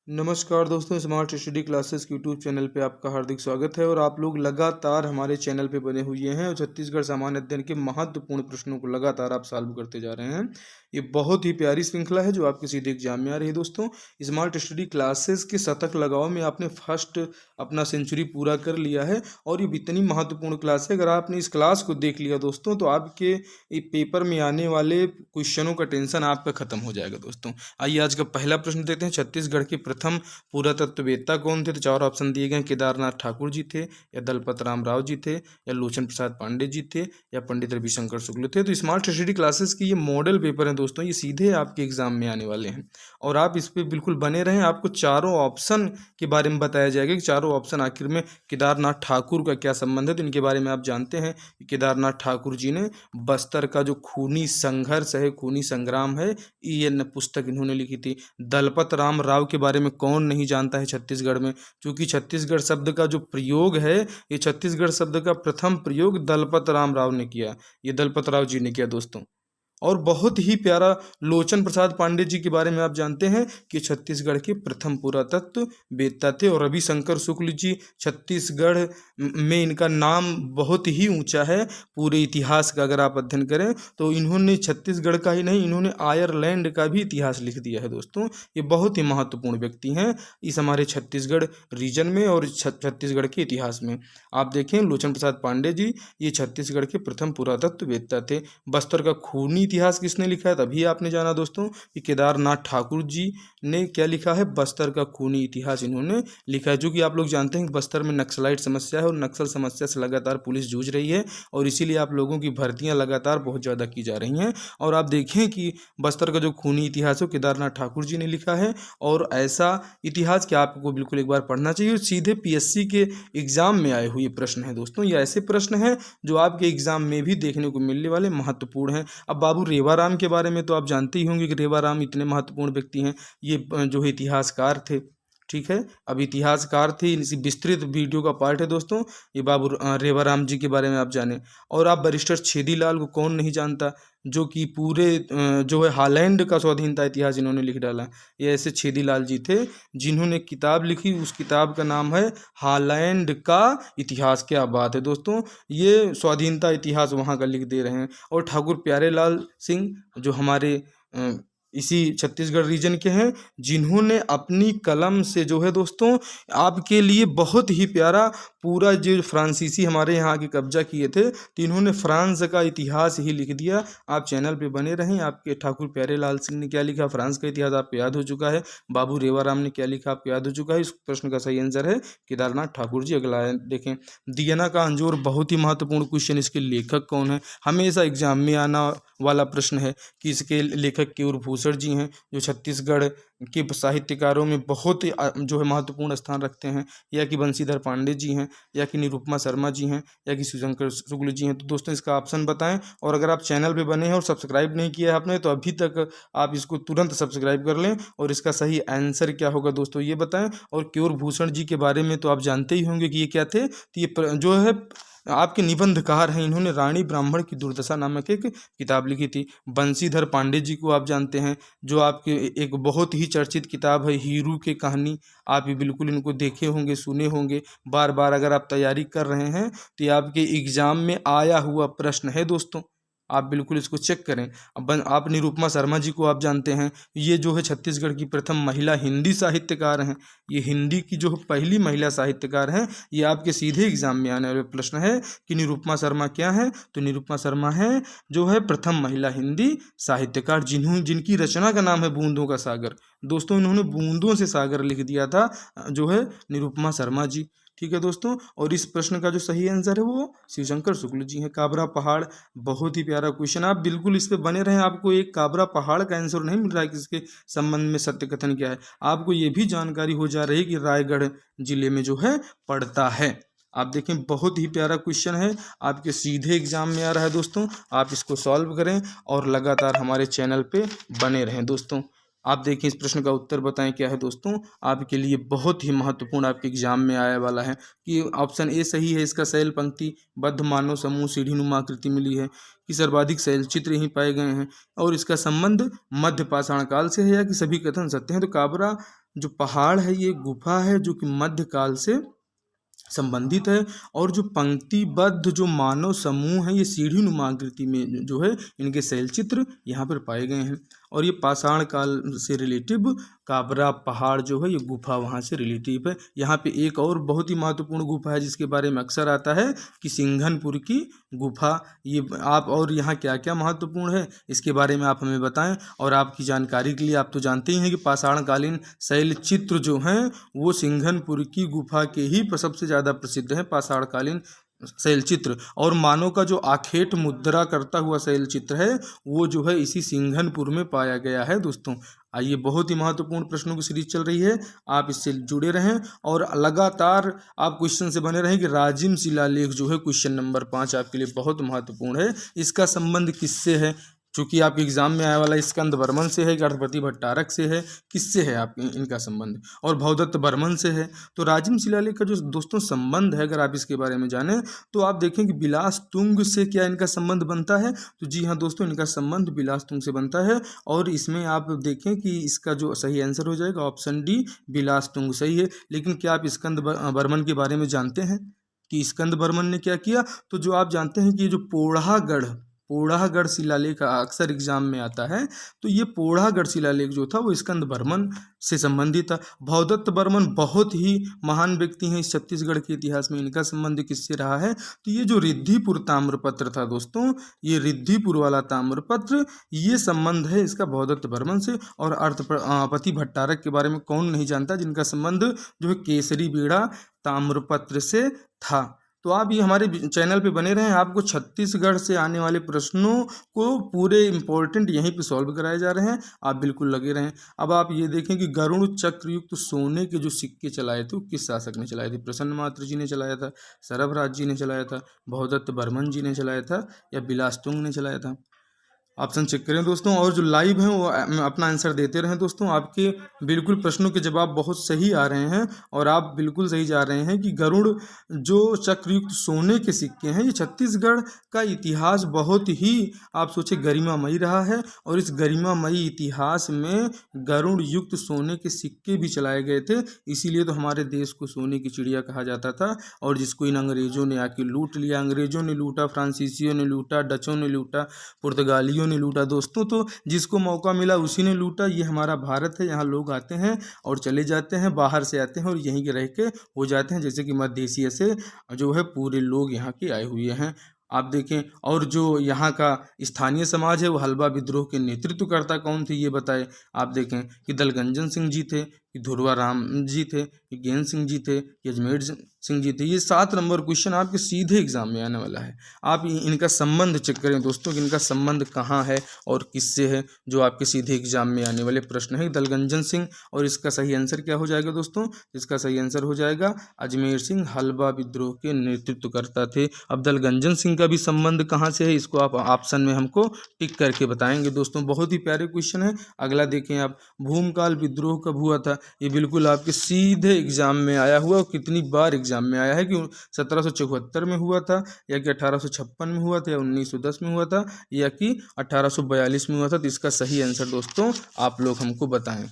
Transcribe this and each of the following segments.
नमस्कार दोस्तों, smart study classes के यूट्यूब चैनल पे आपका हार्दिक स्वागत है। और आप लोग लगातार हमारे चैनल पे बने हुए हैं और छत्तीसगढ़ सामान्य अध्ययन के महत्वपूर्ण प्रश्नों को लगातार आप सॉल्व करते जा रहे हैं। ये बहुत ही प्यारी श्रृंखला है जो आपके सीधे एग्जाम में आ रही है। दोस्तों, स्मार्ट स्टडी क्लासेस के शतक लगाओ में आपने फर्स्ट अपना सेंचुरी पूरा कर लिया है और ये इतनी महत्वपूर्ण क्लास है। अगर आपने इस क्लास को देख लिया दोस्तों, तो आपके पेपर में आने वाले क्वेश्चनों का टेंशन आपका खत्म हो जाएगा। दोस्तों, आइए आज का पहला प्रश्न देते हैं। छत्तीसगढ़ के प्रथम पुरातत्ववेत्ता कौन थे? तो चार ऑप्शन दिए गए हैं। केदारनाथ ठाकुर जी थे, या दलपत राम राव जी थे, या लोचन प्रसाद पांडे जी थे, या पंडित रविशंकर शुक्ल थे। तो स्मार्ट स्टडी क्लासेस की ये मॉडल पेपर है दोस्तों, ये सीधे आपके एग्जाम में आने वाले हैं और आप इस पे बिल्कुल बने रहें। आपको चारों ऑप्शन के बारे में बताया जाएगा कि चारों ऑप्शन आखिर में केदारनाथ ठाकुर का क्या संबंध है। तो इनके बारे में आप जानते हैं कि केदारनाथ ठाकुर जी ने बस्तर का जो खूनी संघर्ष है, खूनी संग्राम है, ये पुस्तक इन्होंने लिखी थी। दलपत राम राव के बारे में कौन नहीं जानता है छत्तीसगढ़ में, क्योंकि छत्तीसगढ़ शब्द का जो प्रयोग है, ये छत्तीसगढ़ शब्द का प्रथम प्रयोग दलपत राम राव ने किया, ये दलपत राव जी ने किया दोस्तों। और बहुत ही प्यारा लोचन प्रसाद पांडे जी के बारे में आप जानते हैं कि छत्तीसगढ़ के प्रथम पुरातत्व वेत्ता थे। और रविशंकर शुक्ल जी, छत्तीसगढ़ में इनका नाम बहुत ही ऊंचा है पूरे इतिहास का। अगर आप अध्ययन करें तो इन्होंने छत्तीसगढ़ का ही नहीं, इन्होंने आयरलैंड का भी इतिहास लिख दिया है दोस्तों। ये बहुत ही महत्वपूर्ण व्यक्ति हैं इस हमारे छत्तीसगढ़ रीजन में और छत्तीसगढ़ के इतिहास में। आप देखें, लोचन प्रसाद पांडे जी ये छत्तीसगढ़ के प्रथम पुरातत्व वेत्ता थे। बस्तर का खूनी इतिहास किसने लिखा है? तभी आपने जाना दोस्तों कि केदारनाथ ठाकुर जी ने क्या लिखा है, बस्तर का खूनी इतिहास इन्होंने लिखा है। जो कि आप लोग जानते हैं कि बस्तर में नक्सलाइट समस्या है और नक्सल समस्या से लगातार पुलिस जूझ रही है और इसीलिए आप लोगों की भर्तियां लगातार बहुत ज़्यादा की जा रही हैं। और आप देखें कि बस्तर का जो खूनी इतिहास है केदारनाथ ठाकुर जी ने लिखा है। और ऐसा इतिहास क्या आपको बिल्कुल एक बार पढ़ना चाहिए। सीधे पीएससी के एग्जाम में आए हुए प्रश्न हैं दोस्तों, ये ऐसे प्रश्न हैं जो आपके एग्जाम में भी देखने को मिलने वाले महत्वपूर्ण हैं। अब बाबू रेवाराम के बारे में तो आप जानते ही होंगे कि रेवाराम इतने महत्वपूर्ण व्यक्ति हैं। ये जो है इतिहासकार थे, ठीक है। अब इतिहासकार थे, इसी विस्तृत वीडियो का पार्ट है दोस्तों। ये बाबू रेवाराम जी के बारे में आप जाने। और आप बैरिस्टर छेदीलाल को कौन नहीं जानता, जो कि पूरे जो है हालैंड का स्वाधीनता इतिहास इन्होंने लिख डाला। ये ऐसे छेदीलाल जी थे जिन्होंने किताब लिखी, उस किताब का नाम है हालैंड का इतिहास। क्या बात है दोस्तों, ये स्वाधीनता इतिहास वहाँ का लिख दे रहे हैं। और ठाकुर प्यारेलाल सिंह जो हमारे इसी छत्तीसगढ़ रीजन के हैं, जिन्होंने अपनी कलम से जो है दोस्तों आपके लिए बहुत ही प्यारा पूरा जो फ्रांसीसी हमारे यहाँ के कब्जा किए थे, तो इन्होंने फ्रांस का इतिहास ही लिख दिया। आप चैनल पे बने रहें। आपके ठाकुर प्यारेलाल सिंह ने क्या लिखा, फ्रांस का इतिहास आपको याद हो चुका है। बाबू रेवाराम ने क्या लिखा आपको याद हो चुका है। इस प्रश्न का सही आंसर है केदारनाथ ठाकुर जी। अगला है, देखें, दियना का अंजोर, बहुत ही महत्वपूर्ण क्वेश्चन। इसके लेखक कौन है? हमेशा एग्जाम में आना वाला प्रश्न है कि इसके लेखक केयूर भूषण जी हैं, जो छत्तीसगढ़ के साहित्यकारों में बहुत ही जो है महत्वपूर्ण स्थान रखते हैं। या कि बंशीधर पांडे जी हैं, या कि निरुपमा शर्मा जी हैं, या कि शिवशंकर शुक्ल जी हैं। तो दोस्तों इसका ऑप्शन बताएं। और अगर आप चैनल पे बने हैं और सब्सक्राइब नहीं किया है आपने, तो अभी तक आप इसको तुरंत सब्सक्राइब कर लें। और इसका सही आंसर क्या होगा दोस्तों ये बताएं। और केयूर भूषण जी के बारे में तो आप जानते ही होंगे कि ये क्या थे। तो ये जो है आपके निबंधकार हैं, इन्होंने रानी ब्राह्मण की दुर्दशा नामक एक किताब लिखी थी। बंशीधर पांडे जी को आप जानते हैं, जो आपके एक बहुत ही चर्चित किताब है हीरू की कहानी। आप ये बिल्कुल इनको देखे होंगे, सुने होंगे। बार बार अगर आप तैयारी कर रहे हैं तो ये आपके एग्जाम में आया हुआ प्रश्न है दोस्तों, आप बिल्कुल इसको चेक करें। अब आप निरुपमा शर्मा जी को आप जानते हैं, ये जो है छत्तीसगढ़ की प्रथम महिला हिंदी साहित्यकार हैं। ये हिंदी की जो पहली महिला साहित्यकार हैं। ये आपके सीधे एग्जाम में आने वाले प्रश्न है कि निरुपमा शर्मा क्या है। तो निरुपमा शर्मा है जो है प्रथम महिला हिंदी साहित्यकार, जिनकी रचना का नाम है बूंदों का सागर। दोस्तों इन्होंने बूंदों से सागर लिख दिया था, जो है निरुपमा शर्मा जी, ठीक है दोस्तों। और इस प्रश्न का जो सही आंसर है वो शिवशंकर शुक्ल जी हैं। काबरा पहाड़, बहुत ही प्यारा क्वेश्चन। आप बिल्कुल इस पे बने रहें। आपको एक काबरा पहाड़ का आंसर नहीं मिल रहा है कि इसके संबंध में सत्य कथन क्या है, आपको ये भी जानकारी हो जा रही है कि रायगढ़ जिले में जो है पड़ता है। आप देखें, बहुत ही प्यारा क्वेश्चन है, आपके सीधे एग्जाम में आ रहा है दोस्तों। आप इसको सॉल्व करें और लगातार हमारे चैनल पे बने रहें दोस्तों। आप देखिए, इस प्रश्न का उत्तर बताएं क्या है दोस्तों। आपके लिए बहुत ही महत्वपूर्ण आपके एग्जाम में आने वाला है कि ऑप्शन ए सही है। इसका शैल पंक्ति बद्ध मानव समूह सीढ़ी नुमा आकृति मिली है कि सर्वाधिक शैल चित्र ही पाए गए हैं। और इसका संबंध मध्य पाषाण काल से है या कि सभी कथन सत्य हैं। तो काबरा जो पहाड़ है ये गुफा है जो कि मध्यकाल से संबंधित है, और जो पंक्तिबद्ध जो मानव समूह है ये सीढ़ी नुमा आकृति में जो है इनके शैल चित्र यहाँ पर पाए गए हैं। और ये पाषाण काल से रिलेटिव काबरा पहाड़ जो है ये गुफा वहाँ से रिलेटिव है। यहाँ पे एक और बहुत ही महत्वपूर्ण गुफा है जिसके बारे में अक्सर आता है कि सिंघनपुर की गुफा। ये आप और यहाँ क्या क्या महत्वपूर्ण है इसके बारे में आप हमें बताएं। और आपकी जानकारी के लिए आप तो जानते ही हैं कि पाषाणकालीन शैल चित्र जो हैं वो सिंघनपुर की गुफा के ही सबसे ज़्यादा प्रसिद्ध हैं, पाषाणकालीन शैल चित्र। और मानव का जो आखेट मुद्रा करता हुआ शैल चित्र है वो जो है इसी सिंघनपुर में पाया गया है दोस्तों। आइए, बहुत ही महत्वपूर्ण प्रश्नों की सीरीज चल रही है, आप इससे जुड़े रहें और लगातार आप क्वेश्चन से बने रहें कि राजिम शिलालेख जो है क्वेश्चन नंबर 5 आपके लिए बहुत महत्वपूर्ण है। इसका संबंध किससे है? चूँकि आपके एग्जाम में आने वाला स्कंद बर्मन से है, गणपति भट्टारक से है, किससे है आप इनका संबंध? और भवदत्त बर्मन से है। तो राजिम शिलालेख का जो दोस्तों संबंध है, अगर आप इसके बारे में जानें तो आप देखें कि बिलास तुंग से क्या इनका संबंध बनता है। तो जी हाँ दोस्तों, इनका संबंध बिलास तुंग से बनता है। और इसमें आप देखें कि इसका जो सही आंसर हो जाएगा ऑप्शन डी, बिलास तुंग सही है। लेकिन क्या आप स्कंद बर्मन के बारे में जानते हैं कि स्कंद बर्मन ने क्या किया? तो जो आप जानते हैं कि ये जो पोढ़ागढ़ शिलालेख अक्सर एग्जाम में आता है, तो ये पोढ़ागढ़ शिलालेख जो था वो स्कंद बर्मन से संबंधित था। भवदत्त बर्मन बहुत ही महान व्यक्ति हैं इस छत्तीसगढ़ के इतिहास में। इनका संबंध किससे रहा है? तो ये जो रिद्धिपुर ताम्रपत्र था दोस्तों, ये रिद्धिपुर वाला ताम्रपत्र, ये संबंध है इसका भवदत्त बर्मन से। और अर्थपति भट्टारक के बारे में कौन नहीं जानता, जिनका संबंध जो है केसरी बेड़ा ताम्रपत्र से था। तो आप ये हमारे चैनल पे बने रहें, आपको छत्तीसगढ़ से आने वाले प्रश्नों को पूरे इंपॉर्टेंट यहीं पे सॉल्व कराए जा रहे हैं, आप बिल्कुल लगे रहें। अब आप ये देखें कि गरुड़ चक्र युक्त सोने के जो सिक्के चलाए थे वो किस शासक ने चलाए थे? प्रसन्न मात्र जी ने चलाया था, सरभराज जी ने चलाया था, भवदत्त बर्मन जी ने चलाया था, या बिलास तुंग ने चलाया था? ऑप्शन चेक करें दोस्तों, और जो लाइव हैं वो अपना आंसर देते रहें दोस्तों। आपके बिल्कुल प्रश्नों के जवाब बहुत सही आ रहे हैं और आप बिल्कुल सही जा रहे हैं कि गरुड़ जो चक्रयुक्त सोने के सिक्के हैं, ये छत्तीसगढ़ का इतिहास बहुत ही आप सोचे गरिमामयी रहा है। और इस गरिमामयी इतिहास में गरुड़ युक्त सोने के सिक्के भी चलाए गए थे, इसीलिए तो हमारे देश को सोने की चिड़िया कहा जाता था। और जिसको इन अंग्रेजों ने आके लूट लिया, अंग्रेजों ने लूटा, फ्रांसीसियों ने लूटा, डचों ने लूटा, पुर्तगालियों ने लूटा दोस्तों। तो जिसको मौका मिला उसी ने लूटा। ये हमारा भारत है, यहाँ लोग आते हैं और चले जाते हैं, बाहर से आते हैं और यहीं के रह के हो जाते हैं। जैसे कि मध्य एशिया से जो है पूरे लोग यहाँ के आए हुए हैं, आप देखें। और जो यहाँ का स्थानीय समाज है वो हलवा विद्रोह के नेतृत्वकर्ता कौन थे ये बताए। आप देखें कि दलगंजन सिंह जी थे, कि धुरवा राम जी थे, कि गेंद सिंह जी थे, कि अजमेर सिंह जी थे। ये 7 नंबर क्वेश्चन आपके सीधे एग्जाम में आने वाला है। आप इनका संबंध चेक करें दोस्तों कि इनका संबंध कहाँ है और किससे है, जो आपके सीधे एग्जाम में आने वाले प्रश्न है। दलगंजन सिंह, और इसका सही आंसर क्या हो जाएगा दोस्तों? इसका सही आंसर हो जाएगा अजमेर सिंह, हलवा विद्रोह के नेतृत्वकर्ता थे। अब दलगंजन सिंह का भी संबंध कहाँ से है, इसको आप ऑप्शन में हमको टिक करके बताएंगे दोस्तों। बहुत ही प्यारे क्वेश्चन है। अगला देखें आप, भूमकाल विद्रोह कब हुआ था? ये बिल्कुल आपके सीधे एग्जाम में आया हुआ, और कितनी बार एग्जाम में आया है कि 1774 में हुआ था, या कि 1856 में हुआ था, या 1910 में हुआ था, या कि 1842 में हुआ था। तो इसका सही आंसर दोस्तों आप लोग हमको बताएं।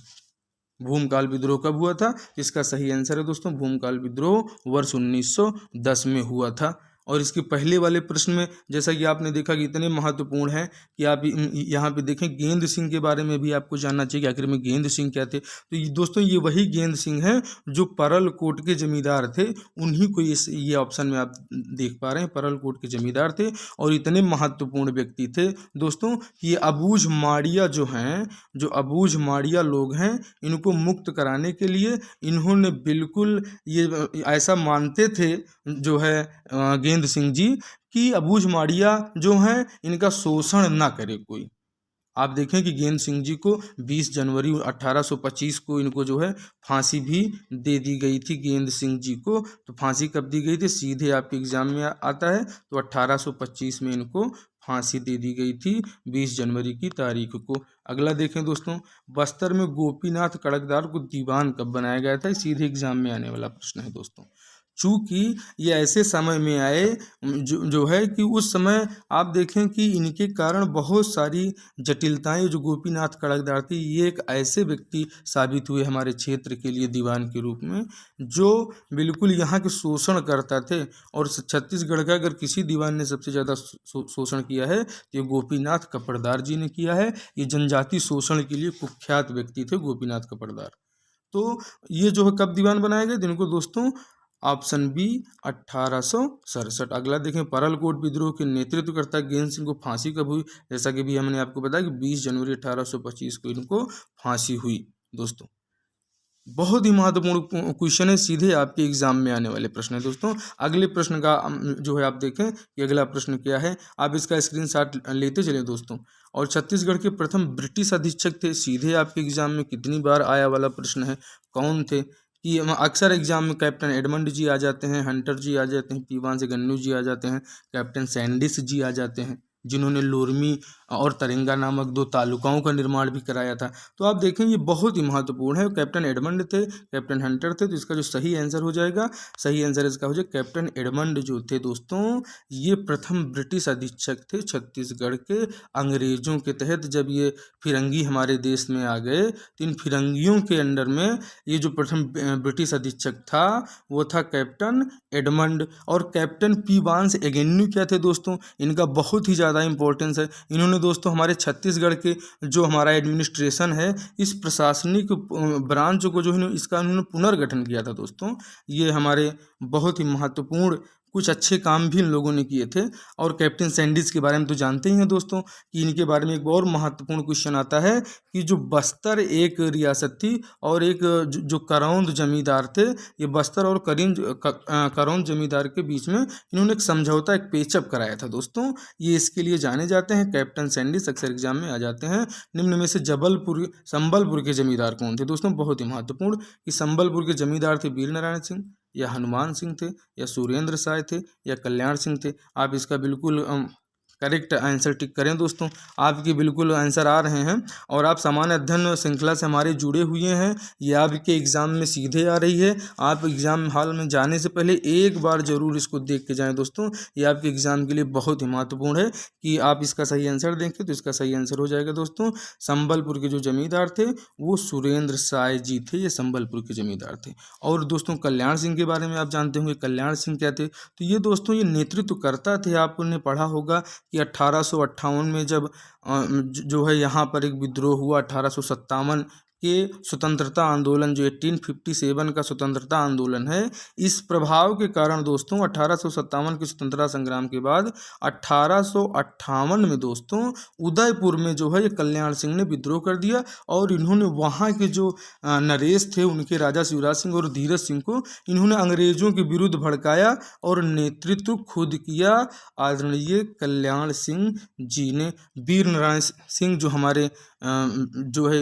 भूमकाल विद्रोह कब हुआ था? इसका सही आंसर है दोस्तों, भूमकाल विद्रोह वर्ष 1910 में हुआ था। और इसके पहले वाले प्रश्न में जैसा कि आपने देखा कि इतने महत्वपूर्ण है कि आप यहाँ पे देखें, गेंद सिंह के बारे में भी आपको जानना चाहिए कि आखिर में गेंद सिंह क्या थे। तो दोस्तों ये वही गेंद सिंह हैं जो परलकोट के जमींदार थे, उन्हीं को ये ऑप्शन में आप देख पा रहे हैं, परलकोट के जमींदार थे। और इतने महत्वपूर्ण व्यक्ति थे दोस्तों कि ये अबूझ माड़िया जो हैं, जो अबूझ माड़िया लोग हैं, इनको मुक्त कराने के लिए इन्होंने बिल्कुल ये ऐसा मानते थे जो है गेंद सिंह जी कि अबूझ माड़िया जो हैं इनका शोषण ना करे कोई। आप देखें कि गेंद सिंह जी को 20 जनवरी 1825 को इनको जो है फांसी भी दे दी गई थी गेंद सिंह जी को। तो फांसी कब दी गई थी? सीधे आपके एग्जाम में आता है, तो 1825 में इनको फांसी दे दी गई थी 20 जनवरी की तारीख को। अगला देखें दोस्तों, बस्तर में गोपीनाथ कड़कदार को दीवान कब बनाया गया था? सीधे एग्जाम में आने वाला प्रश्न है दोस्तों। चूँकि ये ऐसे समय में आए जो है कि उस समय आप देखें कि इनके कारण बहुत सारी जटिलताएं, जो गोपीनाथ कड़कदार थे ये एक ऐसे व्यक्ति साबित हुए हमारे क्षेत्र के लिए दीवान के रूप में, जो बिल्कुल यहाँ के शोषण करता थे। और छत्तीसगढ़ का अगर किसी दीवान ने सबसे ज़्यादा शोषण किया है तो ये गोपीनाथ कपड़दार जी ने किया है। ये जनजाति शोषण के लिए कुख्यात व्यक्ति थे गोपीनाथ कपड़दार। तो ये जो है कब दीवान बनाए गए, जिनको दोस्तों ऑप्शन बी 1867। अगला देखें, परलकोट विद्रोह के नेतृत्वकर्ता ज्ञान सिंह को फांसी कब हुई। जैसा कि भी हमने आपको बताया कि 20 जनवरी 1825 को इनको फांसी हुई। दोस्तों बहुत ही महत्वपूर्ण क्वेश्चन है, सीधे आपके एग्जाम में आने वाले प्रश्न है। दोस्तों अगले प्रश्न का जो है आप देखें कि अगला प्रश्न क्या है, आप इसका स्क्रीनशॉट लेते चले दोस्तों। और छत्तीसगढ़ के प्रथम ब्रिटिश अधीक्षक थे, सीधे आपके एग्जाम में कितनी बार आया वाला प्रश्न है, कौन थे। कि अक्सर एग्जाम में कैप्टन एडमंड जी आ जाते हैं, हंटर जी आ जाते हैं, पीवान से गन्नू जी आ जाते हैं, कैप्टन सैंडिस जी आ जाते हैं, जिन्होंने लोरमी और तरेंगा नामक 2 तालुकाओं का निर्माण भी कराया था। तो आप देखें ये बहुत ही महत्वपूर्ण है। कैप्टन एडमंड थे, कैप्टन हंटर थे, तो इसका जो सही आंसर हो जाएगा, सही आंसर इसका हो जाएगा कैप्टन एडमंड जो थे दोस्तों, ये प्रथम ब्रिटिश अधीक्षक थे छत्तीसगढ़ के। अंग्रेजों के तहत जब ये फिरंगी हमारे देश में आ गए, तो इन फिरंगियों के अंडर में ये जो प्रथम ब्रिटिश अधीक्षक था वो था कैप्टन एडमंड। और कैप्टन पीवांस एगेन्यू क्या थे दोस्तों, इनका बहुत ही ज़्यादा इंपॉर्टेंस है। इन्होंने दोस्तों हमारे छत्तीसगढ़ के जो हमारा एडमिनिस्ट्रेशन है, इस प्रशासनिक ब्रांच को जो है इसका उन्होंने पुनर्गठन किया था दोस्तों। ये हमारे बहुत ही महत्वपूर्ण कुछ अच्छे काम भी इन लोगों ने किए थे। और कैप्टन सैंडिस के बारे में तो जानते ही हैं दोस्तों कि इनके बारे में एक और महत्वपूर्ण क्वेश्चन आता है कि जो बस्तर एक रियासत थी और एक जो करौंद जमींदार थे, ये बस्तर और करौंद जमींदार के बीच में इन्होंने एक समझौता, एक पेचअप कराया था दोस्तों। ये इसके लिए जाने जाते हैं। कैप्टन सैंडिस अक्सर एग्जाम में आ जाते हैं। निम्न में से संबलपुर के जमींदार कौन थे दोस्तों, बहुत ही महत्वपूर्ण कि संबलपुर के जमींदार थे वीर नारायण सिंह, या हनुमान सिंह थे, या सुरेंद्र साय थे, या कल्याण सिंह थे। आप इसका बिल्कुल करेक्ट आंसर टिक करें दोस्तों, आपके बिल्कुल आंसर आ रहे हैं। और आप सामान्य अध्ययन श्रृंखला से हमारे जुड़े हुए हैं, ये आपके एग्ज़ाम में सीधे आ रही है। आप एग्ज़ाम हॉल में जाने से पहले एक बार ज़रूर इसको देख के जाएं दोस्तों, ये आपके एग्ज़ाम के लिए बहुत ही महत्वपूर्ण है कि आप इसका सही आंसर देखें। तो इसका सही आंसर हो जाएगा दोस्तों, संबलपुर के जो जमींदार थे वो सुरेंद्र साय जी थे, ये संबलपुर के जमींदार थे। और दोस्तों कल्याण सिंह के बारे में आप जानते होंगे, कल्याण सिंह क्या थे, तो ये दोस्तों ये नेतृत्व करता थे। आपने पढ़ा होगा कि 1858 में जब जो है यहाँ पर एक विद्रोह हुआ, 1857 के स्वतंत्रता आंदोलन, जो 1857 का स्वतंत्रता आंदोलन है, इस प्रभाव के कारण दोस्तों 1857 के स्वतंत्रता संग्राम के बाद 1858 में दोस्तों उदयपुर में जो है ये कल्याण सिंह ने विद्रोह कर दिया। और इन्होंने वहाँ के जो नरेश थे, उनके राजा शिवराज सिंह और धीरज सिंह को इन्होंने अंग्रेजों के विरुद्ध भड़काया और नेतृत्व खुद किया आदरणीय कल्याण सिंह जी ने। वीर नारायण सिंह जो हमारे जो है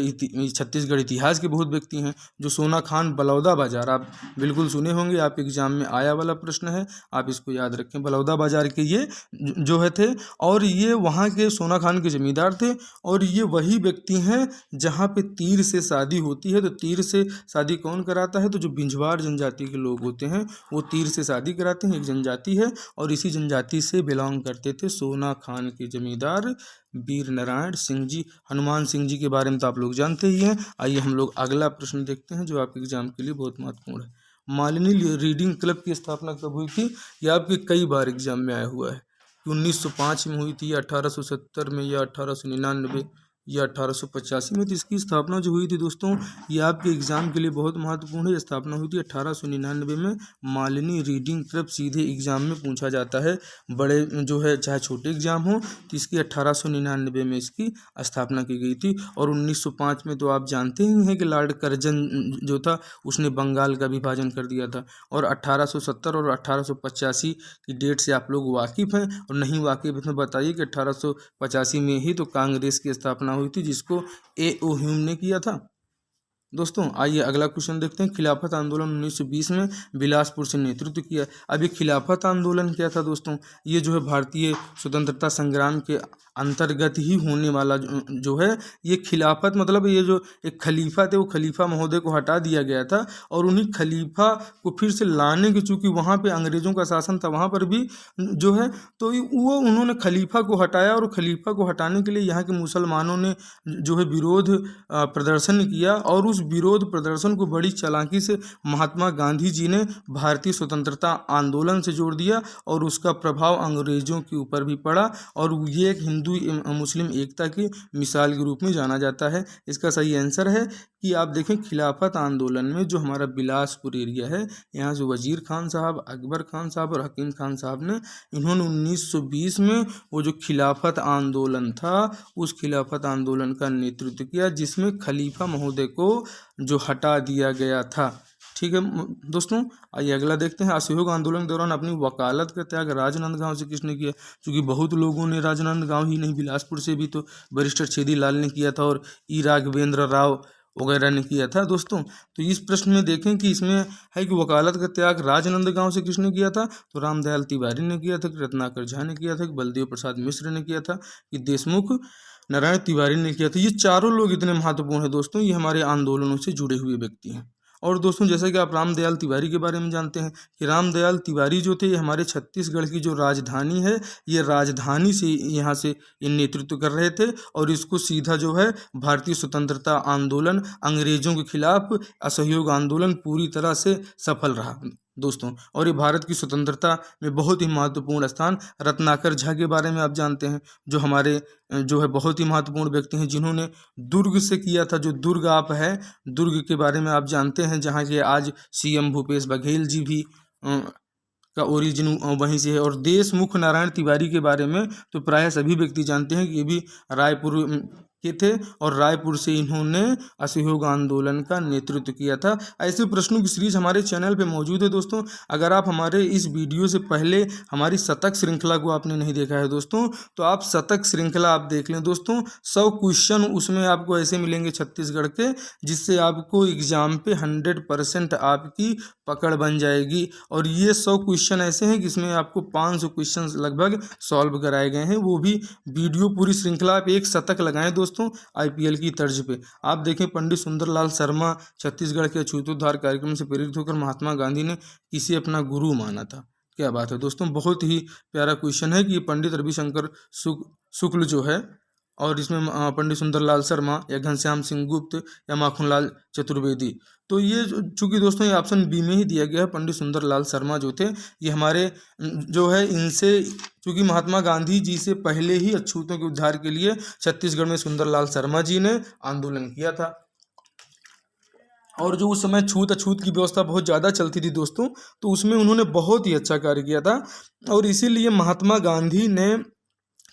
छत्तीसगढ़ इतिहास के बहुत व्यक्ति हैं, जो सोना खान बलौदा बाजार आप बिल्कुल सुने होंगे, आप एग्जाम में आया वाला प्रश्न है, आप इसको याद रखें। बलौदा बाजार के ये जो है थे, और ये वहाँ के सोना खान के जमींदार थे। और ये वही व्यक्ति हैं जहाँ पे तीर से शादी होती है। तो तीर से शादी कौन कराता है, तो जो बिंझवार जनजाति के लोग होते हैं वो तीर से शादी कराते हैं, एक जनजाति है। और इसी जनजाति से बिलोंग करते थे सोना खान के जमींदार वीर नारायण सिंह जी। हनुमान सिंह जी के बारे में तो आप लोग जानते ही हैं। आइए हम लोग अगला प्रश्न देखते हैं जो आपके एग्जाम के लिए बहुत महत्वपूर्ण है। मालिनी रीडिंग क्लब की स्थापना कब हुई थी, यह आपके कई बार एग्जाम में आया हुआ है। 1905 में हुई थी, या 1870 में, या 1899 या 1885 में। तो इसकी स्थापना जो हुई थी दोस्तों, ये आपके एग्जाम के लिए बहुत महत्वपूर्ण है। स्थापना हुई थी 1899 में। मालिनी रीडिंग क्लब सीधे एग्जाम में पूछा जाता है, बड़े जो है चाहे छोटे एग्जाम हो, तो इसकी 1899 में इसकी स्थापना की गई थी। और 1905 में तो आप जानते ही हैं कि लॉर्ड कर्जन जो था उसने बंगाल का विभाजन कर दिया था। और 1870 और 1885 की डेट से आप लोग वाकिफ़ हैं, और नहीं वाकिफ़ हैं तो बताइए कि 1885 में ही तो कांग्रेस की स्थापना हुई थी, जिसको ए.ओ. ह्यूम ने किया था। दोस्तों आइए अगला क्वेश्चन देखते हैं। खिलाफत आंदोलन 1920 में बिलासपुर से नेतृत्व किया। अब ये खिलाफत आंदोलन क्या था दोस्तों? ये जो है भारतीय स्वतंत्रता संग्राम के अंतर्गत ही होने वाला जो है ये खिलाफत, मतलब ये जो एक खलीफा थे वो खलीफा महोदय को हटा दिया गया था और उन्हीं खलीफा को फिर से लाने की, चूँकि वहाँ पे अंग्रेज़ों का शासन था वहाँ पर भी जो है, तो वो उन्होंने खलीफा को हटाया और खलीफा को हटाने के लिए यहाँ के मुसलमानों ने जो है विरोध प्रदर्शन किया और उस विरोध प्रदर्शन को बड़ी चालाकी से महात्मा गांधी जी ने भारतीय स्वतंत्रता आंदोलन से जोड़ दिया और उसका प्रभाव अंग्रेज़ों के ऊपर भी पड़ा और ये एक हिंदू मुस्लिम एकता की मिसाल के रूप में जाना जाता है। इसका सही आंसर है कि आप देखें खिलाफत आंदोलन में जो हमारा बिलासपुर एरिया है, यहाँ से वजीर खान साहब, अकबर खान साहब और हकीम खान साहब ने इन्होंने 1920 में वो जो खिलाफत आंदोलन था उस खिलाफत आंदोलन का नेतृत्व किया जिसमें खलीफा महोदय को जो हटा दिया गया था। ठीक है दोस्तों, आइए अगला देखते हैं। असहयोग आंदोलन के दौरान अपनी वकालत का त्याग राजनांदगांव से किसने किया? क्योंकि बहुत लोगों ने राजनांदगांव ही नहीं बिलासपुर से भी तो बैरिस्टर छेदी लाल ने किया था और ई राघवेंद्र राव वगैरह ने किया था दोस्तों। तो इस प्रश्न में देखें कि इसमें है कि वकालत का त्याग राजनांदगांव से किसने किया था? तो रामदयाल तिवारी ने किया था, कि रत्नाकर झा ने किया था, कि बलदेव प्रसाद मिश्र ने किया था, कि देशमुख नारायण तिवारी ने किया था। ये चारों लोग इतने महत्वपूर्ण हैं दोस्तों, ये हमारे आंदोलनों से जुड़े हुए व्यक्ति हैं। और दोस्तों जैसा कि आप रामदयाल तिवारी के बारे में जानते हैं कि रामदयाल तिवारी जो थे ये हमारे छत्तीसगढ़ की जो राजधानी है, ये राजधानी से यहाँ से ये नेतृत्व कर रहे थे और इसको सीधा जो है भारतीय स्वतंत्रता आंदोलन, अंग्रेजों के खिलाफ असहयोग आंदोलन पूरी तरह से सफल रहा दोस्तों। और ये भारत की स्वतंत्रता में बहुत ही महत्वपूर्ण स्थान। रत्नाकर झा के बारे में आप जानते हैं, जो हमारे जो है बहुत ही महत्वपूर्ण व्यक्ति हैं जिन्होंने दुर्ग से किया था। जो दुर्ग आप है, दुर्ग के बारे में आप जानते हैं, जहाँ के आज सीएम भूपेश बघेल जी भी का ओरिजिन वहीं से है। और देशमुख नारायण तिवारी के बारे में तो प्रायः सभी व्यक्ति जानते हैं कि ये भी रायपुर के थे और रायपुर से इन्होंने असहयोग आंदोलन का नेतृत्व किया था। ऐसे प्रश्नों की सीरीज हमारे चैनल पे मौजूद है दोस्तों। अगर आप हमारे इस वीडियो से पहले हमारी शतक श्रृंखला को आपने नहीं देखा है दोस्तों, तो आप शतक श्रृंखला आप देख लें दोस्तों। 100 क्वेश्चन उसमें आपको ऐसे मिलेंगे छत्तीसगढ़ के, जिससे आपको एग्जाम पे 100% आपकी पकड़ बन जाएगी। और ये 100 क्वेश्चन ऐसे हैं जिसमें आपको 500 क्वेश्चन लगभग सॉल्व कराए गए हैं, वो भी वीडियो पूरी श्रृंखला पे एक शतक लगाएं दोस्तों आईपीएल की तर्ज पे। आप देखें पंडित सुंदरलाल शर्मा छत्तीसगढ़ के अछूतोद्धार कार्यक्रम से प्रेरित होकर महात्मा गांधी ने किसे अपना गुरु माना था? क्या बात है दोस्तों, बहुत ही प्यारा क्वेश्चन है कि पंडित रविशंकर शुक्ल जो है, और इसमें पंडित सुंदरलाल शर्मा या घनश्याम सिंह गुप्त या माखनलाल चतुर्वेदी। तो ये चूंकि दोस्तों ये ऑप्शन बी में ही दिया गया है, पंडित सुंदरलाल शर्मा जो थे ये हमारे जो है इनसे, चूंकि महात्मा गांधी जी से पहले ही अछूतों के उद्धार के लिए छत्तीसगढ़ में सुंदरलाल शर्मा जी ने आंदोलन किया था। और जो उस समय छूत अछूत की व्यवस्था बहुत ज़्यादा चलती थी दोस्तों, तो उसमें उन्होंने बहुत ही अच्छा कार्य किया था और इसीलिए महात्मा गांधी ने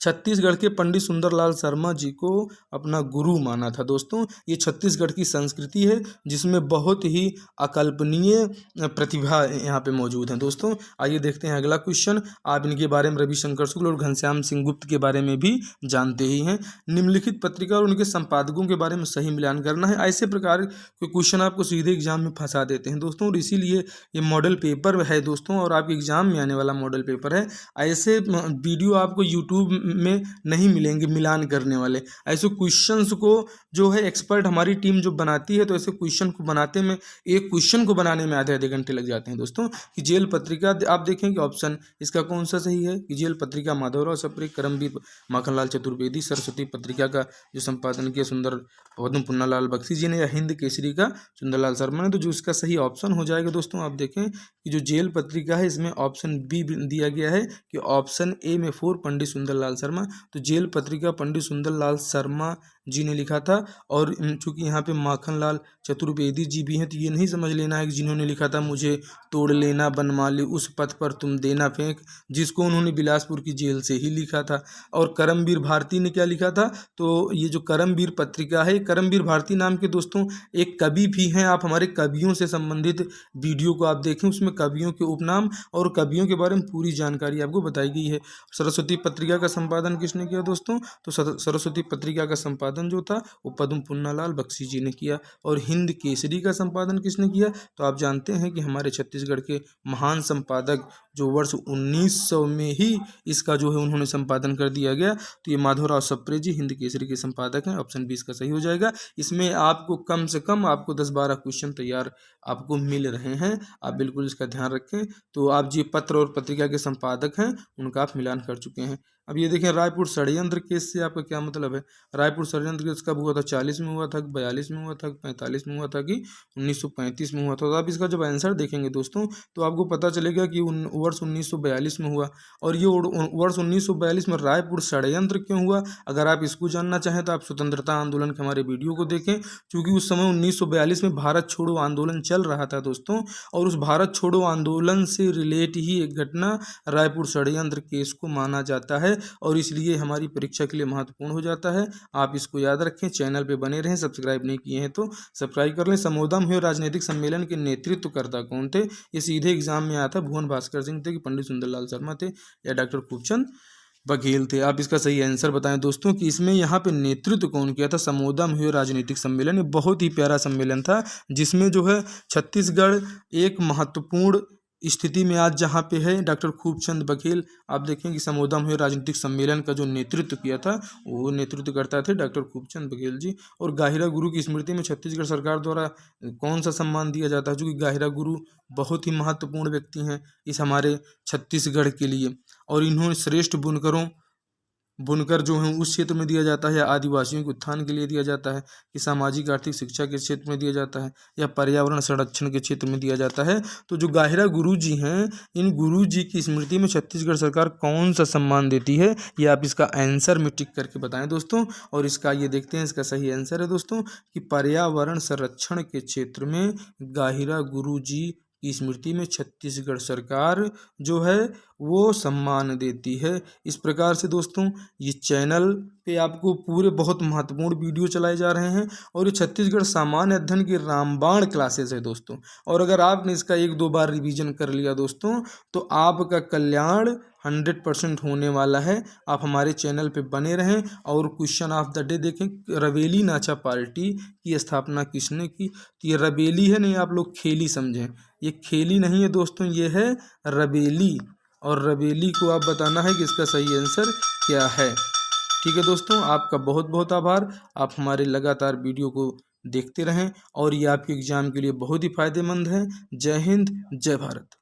छत्तीसगढ़ के पंडित सुंदरलाल शर्मा जी को अपना गुरु माना था दोस्तों। ये छत्तीसगढ़ की संस्कृति है जिसमें बहुत ही अकल्पनीय प्रतिभा यहाँ पे मौजूद है दोस्तों। आइए देखते हैं अगला क्वेश्चन। आप इनके बारे में रविशंकर शुक्ल और घनश्याम सिंह गुप्त के बारे में भी जानते ही हैं। निम्नलिखित पत्रिका और उनके संपादकों के बारे में सही मिलान करना है। ऐसे प्रकार के क्वेश्चन आपको सीधे एग्जाम में फंसा देते हैं दोस्तों, और इसीलिए ये मॉडल पेपर है दोस्तों, और आपके एग्जाम में आने वाला मॉडल पेपर है। ऐसे वीडियो आपको यूट्यूब में नहीं मिलेंगे मिलान करने वाले। ऐसे क्वेश्चंस को जो है एक्सपर्ट हमारी टीम जो बनाती है, तो ऐसे क्वेश्चन को बनाते में, एक क्वेश्चन को बनाने में आधे घंटे लग जाते हैं दोस्तों। कि जेल पत्रिका आप देखें कि ऑप्शन इसका कौन सा सही है कि जेल पत्रिका माधवराव सप्रे, करमवीर माखनलाल चतुर्वेदी, सरस्वती पत्रिका का जो संपादन किया सुंदर पद्म पुन्नालाल बख्शी जी ने, या हिंद केसरी का सुंदरलाल शर्मा ने। तो जो इसका सही ऑप्शन हो जाएगा दोस्तों, आप देखें कि जो जेल पत्रिका है इसमें ऑप्शन बी दिया गया है कि ऑप्शन ए में 4 पंडित सुंदरलाल शर्मा। तो जेल पत्रिका पंडित सुंदरलाल शर्मा जी ने लिखा था। और चूंकि यहाँ पे माखनलाल चतुर्वेदी जी भी हैं, तो ये नहीं समझ लेना है कि जिन्होंने लिखा था मुझे तोड़ लेना बनमाली उस पथ पर तुम देना फेंक, जिसको उन्होंने बिलासपुर की जेल से ही लिखा था। और करमवीर भारती ने क्या लिखा था? तो ये जो करमवीर पत्रिका है, करमवीर भारती नाम के दोस्तों एक कवि भी हैं। आप हमारे कवियों से संबंधित वीडियो को आप देखें, उसमें कवियों के उपनाम और कवियों के बारे में पूरी जानकारी आपको बताई गई है। सरस्वती पत्रिका का संपादन किसने किया दोस्तों? तो सरस्वती पत्रिका का संपादन संपादन जो था वो पद्म पुन्नालाल बख्शी जी ने किया। और हिंद केसरी का संपादन किसने किया? तो आप जानते हैं कि हमारे छत्तीसगढ़ के महान संपादक जो वर्ष 1900 में ही इसका जो है उन्होंने संपादन कर दिया गया, तो ये माधवराव सप्रे जी हिंद केसरी के संपादक हैं। ऑप्शन 20 का सही हो जाएगा। इसमें आपको कम से कम आपको 10-12 क्वेश्चन तैयार आपको मिल रहे हैं, आप बिल्कुल इसका ध्यान रखें। तो आप जो पत्र और पत्रिका के संपादक हैं उनका आप मिलान कर चुके हैं। अब ये देखें, रायपुर षड्यंत्र केस से आपका क्या मतलब है? रायपुर षड्यंत्र केस कब हुआ था? 40 में हुआ था, 42 में हुआ था, 45 में हुआ था कि 1935 में हुआ था? तो आप इसका जब आंसर देखेंगे दोस्तों तो आपको पता चलेगा कि वर्ष 1942 में हुआ। और ये वर्ष 1942 में रायपुर षड्यंत्र क्यों हुआ? अगर आप इसको जानना चाहें तो आप स्वतंत्रता आंदोलन के हमारे वीडियो को देखें, क्योंकि उस समय 1942 में भारत छोड़ो आंदोलन चल रहा था दोस्तों, और उस भारत छोड़ो आंदोलन से रिलेट ही एक घटना रायपुर षड्यंत्र केस को माना जाता है, और इसलिए हमारी परीक्षा के लिए महत्वपूर्ण हो जाता है। आप इसको याद रखें, चैनल पे बने रहें, सब्सक्राइब नहीं किए हैं तो सब्सक्राइब कर लें। समोदम हुए राजनीतिक सम्मेलन के नेतृत्वकर्ता कौन थे? ये सीधे एग्जाम में आया था, भुवन भास्कर सिंह थे कि पंडित सुंदरलाल शर्मा थे या डॉक्टर खूबचंद बघेल थे? आप इसका सही आंसर बताएं दोस्तों कि इसमें यहाँ पे नेतृत्व कौन किया था? समोदम हुए राजनीतिक सम्मेलन, ये बहुत ही प्यारा सम्मेलन था जिसमें जो है छत्तीसगढ़ एक महत्वपूर्ण स्थिति में आज जहाँ पे है। डॉक्टर खूबचंद बघेल, आप देखें कि समोदम हुए राजनीतिक सम्मेलन का जो नेतृत्व किया था वो नेतृत्व करता थे डॉक्टर खूबचंद बघेल जी। और गाहिरा गुरु की स्मृति में छत्तीसगढ़ सरकार द्वारा कौन सा सम्मान दिया जाता है? क्योंकि गाहिरा गुरु बहुत ही महत्वपूर्ण व्यक्ति हैं इस हमारे छत्तीसगढ़ के लिए, और इन्होंने श्रेष्ठ बुनकर जो हैं उस क्षेत्र में दिया जाता है, या आदिवासियों के उत्थान के लिए दिया जाता है, कि सामाजिक आर्थिक शिक्षा के क्षेत्र में दिया जाता है, या पर्यावरण संरक्षण के क्षेत्र में दिया जाता है। तो जो गाहिरा गुरु जी हैं, इन गुरु जी की स्मृति में छत्तीसगढ़ सरकार कौन सा सम्मान देती है? ये आप इसका आंसर में टिक करके बताएं दोस्तों। और इसका ये देखते हैं, इसका सही आंसर है दोस्तों कि पर्यावरण संरक्षण के क्षेत्र में गाहिरा गुरु जी की स्मृति में छत्तीसगढ़ सरकार जो है वो सम्मान देती है। इस प्रकार से दोस्तों ये चैनल पे आपको पूरे बहुत महत्वपूर्ण वीडियो चलाए जा रहे हैं, और ये छत्तीसगढ़ सामान्य अध्ययन की रामबाण क्लासेस है दोस्तों। और अगर आपने इसका 1-2 बार रिवीजन कर लिया दोस्तों तो आपका कल्याण 100% होने वाला है। आप हमारे चैनल पे बने रहें। और क्वेश्चन ऑफ द डे देखें, रवेली नाचा पार्टी की स्थापना किसने की? तो ये रवेली है, नहीं आप लोग खेली समझें, ये खेली नहीं है दोस्तों, ये है रवेली। और रवेली को आप बताना है कि इसका सही आंसर क्या है। ठीक है दोस्तों, आपका बहुत बहुत आभार। आप हमारे लगातार वीडियो को देखते रहें, और ये आपके एग्जाम के लिए बहुत ही फायदेमंद है। जय हिंद, जय भारत।